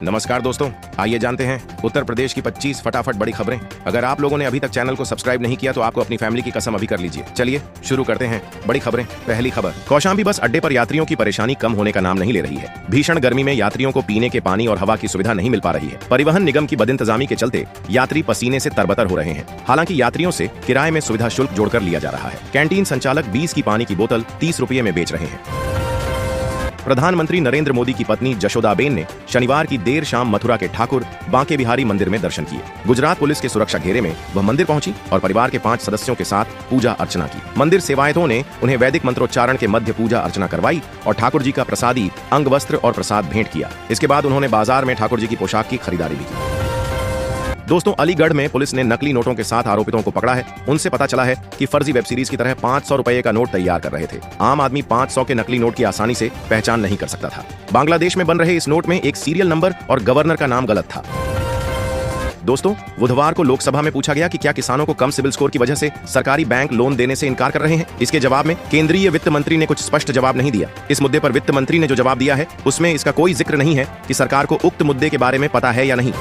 नमस्कार दोस्तों, आइए जानते हैं उत्तर प्रदेश की 25 फटाफट बड़ी खबरें। अगर आप लोगों ने अभी तक चैनल को सब्सक्राइब नहीं किया तो आपको अपनी फैमिली की कसम अभी कर लीजिए। चलिए शुरू करते हैं बड़ी खबरें। पहली खबर, कौशाम्बी बस अड्डे पर यात्रियों की परेशानी कम होने का नाम नहीं ले रही है। भीषण गर्मी में यात्रियों को पीने के पानी और हवा की सुविधा नहीं मिल पा रही है। परिवहन निगम की बदइंतजामी के चलते यात्री पसीने से तरबतर हो रहे हैं। हालांकि यात्रियों से किराए में सुविधा शुल्क जोड़कर लिया जा रहा है। कैंटीन संचालक 20 की पानी की बोतल 30 रुपये में बेच रहे हैं। प्रधानमंत्री नरेंद्र मोदी की पत्नी जशोदाबेन ने शनिवार की देर शाम मथुरा के ठाकुर बांके बिहारी मंदिर में दर्शन किए। गुजरात पुलिस के सुरक्षा घेरे में वह मंदिर पहुंची और परिवार के 5 सदस्यों के साथ पूजा अर्चना की। मंदिर सेवायतों ने उन्हें वैदिक मंत्रोच्चारण के मध्य पूजा अर्चना करवाई और ठाकुर जी का प्रसादी अंग वस्त्र और प्रसाद भेंट किया। इसके बाद उन्होंने बाजार में ठाकुर जी की पोशाक की खरीदारी भी की। दोस्तों, अलीगढ़ में पुलिस ने नकली नोटों के साथ आरोपितों को पकड़ा है। उनसे पता चला है कि फर्जी वेब सीरीज की तरह 500 रुपए का नोट तैयार कर रहे थे। आम आदमी 500 के नकली नोट की आसानी से पहचान नहीं कर सकता था। बांग्लादेश में बन रहे इस नोट में एक सीरियल नंबर और गवर्नर का नाम गलत था। दोस्तों, बुधवार को लोकसभा में पूछा गया कि क्या किसानों को कम सिबिल स्कोर की वजह से सरकारी बैंक लोन देने से इनकार कर रहे हैं। इसके जवाब में केंद्रीय वित्त मंत्री ने कुछ स्पष्ट जवाब नहीं दिया। इस मुद्दे पर वित्त मंत्री ने जो जवाब दिया है उसमें इसका कोई जिक्र नहीं है कि सरकार को उक्त मुद्दे के बारे में पता है या नहीं।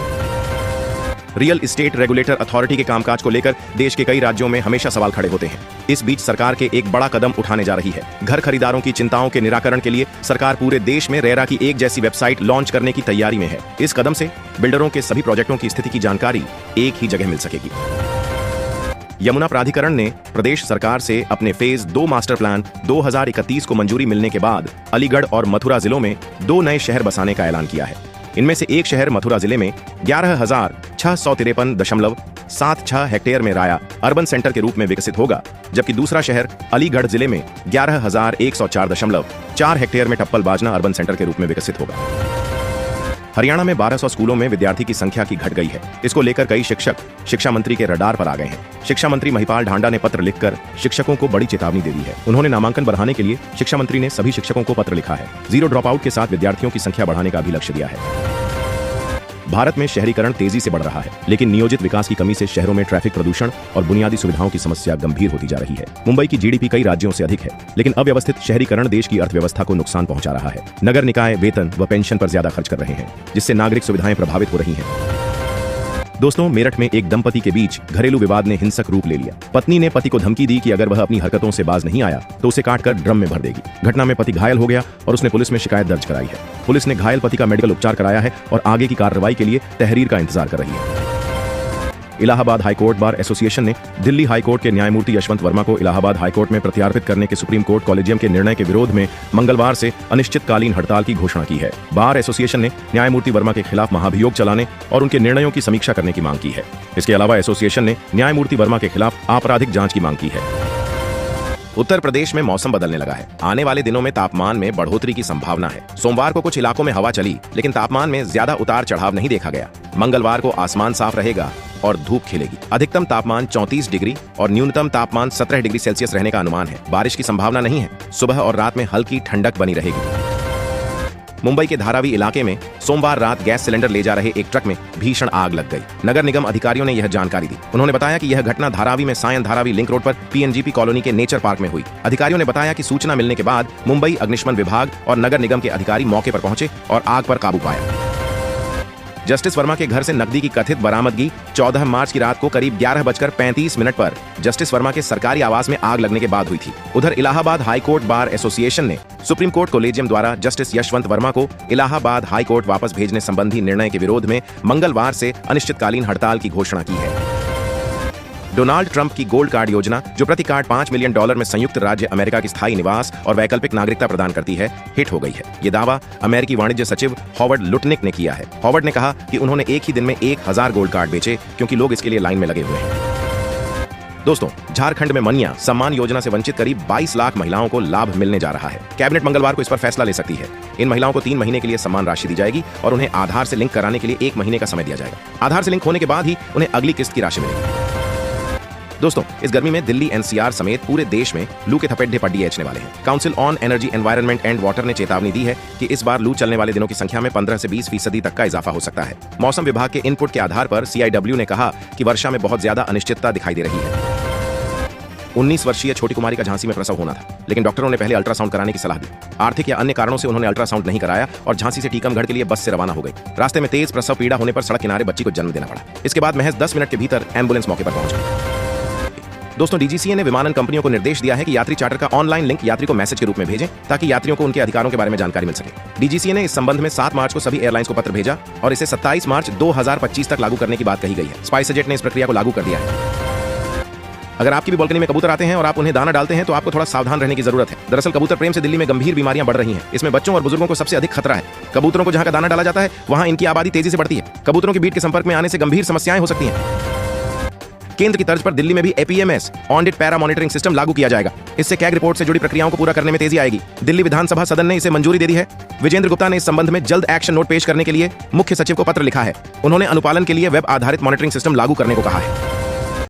रियल एस्टेट रेगुलेटर अथॉरिटी के कामकाज को लेकर देश के कई राज्यों में हमेशा सवाल खड़े होते हैं। इस बीच सरकार के एक बड़ा कदम उठाने जा रही है। घर खरीदारों की चिंताओं के निराकरण के लिए सरकार पूरे देश में रेरा की एक जैसी वेबसाइट लॉन्च करने की तैयारी में है। इस कदम से बिल्डरों के सभी प्रोजेक्टों की स्थिति की जानकारी एक ही जगह मिल सकेगी। यमुना प्राधिकरण ने प्रदेश सरकार से अपने फेज 2 मास्टर प्लान 2031 को मंजूरी मिलने के बाद अलीगढ़ और मथुरा जिलों में 2 नए शहर बसाने का ऐलान किया है। इनमें से एक शहर मथुरा जिले में 11,653.76 हेक्टेयर में राया अर्बन सेंटर के रूप में विकसित होगा, जबकि दूसरा शहर अलीगढ़ जिले में 11,104.4 हेक्टेयर में टप्पल बाजना अर्बन सेंटर के रूप में विकसित होगा। हरियाणा में 1200 स्कूलों में विद्यार्थी की संख्या की घट गई है। इसको लेकर कई शिक्षक शिक्षा मंत्री के रडार पर आ गए हैं। शिक्षा मंत्री महिपाल ढांडा ने पत्र लिखकर शिक्षकों को बड़ी चेतावनी दे दी है। उन्होंने नामांकन बढ़ाने के लिए शिक्षा मंत्री ने सभी शिक्षकों को पत्र लिखा है। 0 ड्रॉप आउट के साथ विद्यार्थियों की संख्या बढ़ाने का भी लक्ष्य दिया है। भारत में शहरीकरण तेजी से बढ़ रहा है, लेकिन नियोजित विकास की कमी से शहरों में ट्रैफिक प्रदूषण और बुनियादी सुविधाओं की समस्या गंभीर होती जा रही है। मुंबई की जीडीपी कई राज्यों से अधिक है, लेकिन अव्यवस्थित शहरीकरण देश की अर्थव्यवस्था को नुकसान पहुंचा रहा है। नगर निकाय वेतन व पेंशन पर ज्यादा खर्च कर रहे हैं, जिससे नागरिक सुविधाएं प्रभावित हो रही हैं। दोस्तों, मेरठ में एक दंपति के बीच घरेलू विवाद ने हिंसक रूप ले लिया। पत्नी ने पति को धमकी दी कि अगर वह अपनी हरकतों से बाज नहीं आया तो उसे काटकर ड्रम में भर देगी। घटना में पति घायल हो गया और उसने पुलिस में शिकायत दर्ज कराई है। पुलिस ने घायल पति का मेडिकल उपचार कराया है और आगे की कार्रवाई के लिए तहरीर का इंतजार कर रही है। इलाहाबाद हाईकोर्ट बार एसोसिएशन ने दिल्ली हाईकोर्ट के न्यायमूर्ति यशवंत वर्मा को इलाहाबाद हाईकोर्ट में प्रत्यार्पित करने के सुप्रीम कोर्ट कॉलेजियम के निर्णय के विरोध में मंगलवार से अनिश्चितकालीन हड़ताल की घोषणा की है। बार एसोसिएशन ने न्यायमूर्ति वर्मा के खिलाफ महाभियोग चलाने और उनके निर्णयों की समीक्षा करने की मांग की है। इसके अलावा एसोसिएशन ने न्यायमूर्ति वर्मा के खिलाफ आपराधिक जांच की मांग की है। उत्तर प्रदेश में मौसम बदलने लगा है। आने वाले दिनों में तापमान में बढ़ोतरी की संभावना है। सोमवार को कुछ इलाकों में हवा चली, लेकिन तापमान में ज्यादा उतार चढ़ाव नहीं देखा गया। मंगलवार को आसमान साफ रहेगा और धूप खिलेगी। अधिकतम तापमान 34 डिग्री और न्यूनतम तापमान 17 डिग्री सेल्सियस रहने का अनुमान है। बारिश की संभावना नहीं है। सुबह और रात में हल्की ठंडक बनी रहेगी। मुंबई के धारावी इलाके में सोमवार रात गैस सिलेंडर ले जा रहे एक ट्रक में भीषण आग लग गई। नगर निगम अधिकारियों ने यह जानकारी दी। उन्होंने बताया कि यह घटना धारावी में सायन धारावी लिंक रोड पर पीएनजीपी कॉलोनी के नेचर पार्क में हुई। अधिकारियों ने बताया कि सूचना मिलने के बाद मुंबई अग्निशमन विभाग और नगर निगम के अधिकारी मौके पर पहुंचे और आग पर काबू पाया। जस्टिस वर्मा के घर से नकदी की कथित बरामदगी 14 मार्च की रात को करीब 11:35 पर जस्टिस वर्मा के सरकारी आवास में आग लगने के बाद हुई थी। उधर इलाहाबाद हाईकोर्ट बार एसोसिएशन ने सुप्रीम कोर्ट कॉलेजियम द्वारा जस्टिस यशवंत वर्मा को इलाहाबाद हाईकोर्ट वापस भेजने संबंधी निर्णय के विरोध में मंगलवार से अनिश्चितकालीन हड़ताल की घोषणा की है। डोनाल्ड ट्रंप की गोल्ड कार्ड योजना, जो प्रति कार्ड $5 मिलियन में संयुक्त राज्य अमेरिका की स्थायी निवास और वैकल्पिक नागरिकता प्रदान करती है, हिट हो गई है। ये दावा अमेरिकी वाणिज्य सचिव हॉवर्ड लुटनिक ने किया है। हॉवर्ड ने कहा कि उन्होंने एक ही दिन में 1000 गोल्ड कार्ड बेचे, क्योंकि लोग इसके लिए लाइन में लगे हुए हैं। दोस्तों, झारखंड में मनिया सम्मान योजना से वंचित करीब 22 लाख महिलाओं को लाभ मिलने जा रहा है। कैबिनेट मंगलवार को इस पर फैसला ले सकती है। इन महिलाओं को 3 महीने के लिए सम्मान राशि दी जाएगी और उन्हें आधार से लिंक कराने के लिए 1 महीने का समय दिया जाएगा। आधार से लिंक होने के बाद ही उन्हें अगली किस्त की राशि मिलेगी। दोस्तों, इस गर्मी में दिल्ली एनसीआर समेत पूरे देश में लू के थपेड़े पड्डी एचने वाले हैं। Council on energy environment and water ने चेतावनी दी है कि इस बार लू चलने वाले दिनों की संख्या में 15 से 20% तक का इजाफा हो सकता है। मौसम विभाग के इनपुट के आधार पर CIW ने कहा कि वर्षा में बहुत ज्यादा अनिश्चितता दिखाई दे रही है। 19 वर्षीय छोटी कुमारी का झांसी में प्रसव होना था, लेकिन डॉक्टरों ने पहले अल्ट्रासाउंड कराने की सलाह दी। आर्थिक या अन्य कारणों से उन्होंने अल्ट्रासाउंड नहीं कराया और झांसी से टीकमगढ़ के लिए बस से रवाना हो गई। रास्ते में तेज प्रसव पीड़ा होने पर सड़क किनारे बच्ची को जन्म देना पड़ा। इसके बाद महज 10 मिनट के भीतर एम्बुलेंस मौके पर पहुंच गई। दोस्तों, डीजीसीए ने विमानन कंपनियों को निर्देश दिया है कि यात्री चार्टर का ऑनलाइन लिंक यात्री को मैसेज के रूप में भेजें ताकि यात्रियों को उनके अधिकारों के बारे में जानकारी मिल सके। डीजीसीए ने इस संबंध में 7 मार्च को सभी एयरलाइंस को पत्र भेजा और इसे 27 मार्च 2025 तक लागू करने की बात कही गई है। स्पाइसजेट ने इस प्रक्रिया को लागू कर दिया है। अगर आपकी भी बालकनी में कबूतर आते हैं और आप उन्हें दाना डालते हैं तो आपको थोड़ा सावधान रहने की जरूरत है। दरअसल कबूतर प्रेम से दिल्ली में गंभीर बीमारियां बढ़ रही हैं। इसमें बच्चों और बुजुर्गों को सबसे अधिक खतरा है। कबूतरों को जहां का दाना डाला जाता है वहां इनकी आबादी तेजी से बढ़ती है। कबूतरों की बीट के संपर्क में आने से गंभीर समस्याएं हो सकती हैं। केंद्र की तर्ज पर दिल्ली में भी एपीएमएस ऑडिट पैरा मॉनिटरिंग सिस्टम लागू किया जाएगा। इससे कैग रिपोर्ट से जुड़ी प्रक्रियाओं को पूरा करने में तेजी आएगी। दिल्ली विधानसभा सदन ने इसे मंजूरी दे दी है। विजेंद्र गुप्ता ने इस संबंध में जल्द एक्शन नोट पेश करने के लिए मुख्य सचिव को पत्र लिखा है। उन्होंने अनुपालन के लिए वेब आधारित मॉनिटरिंग सिस्टम लागू करने को कहा है।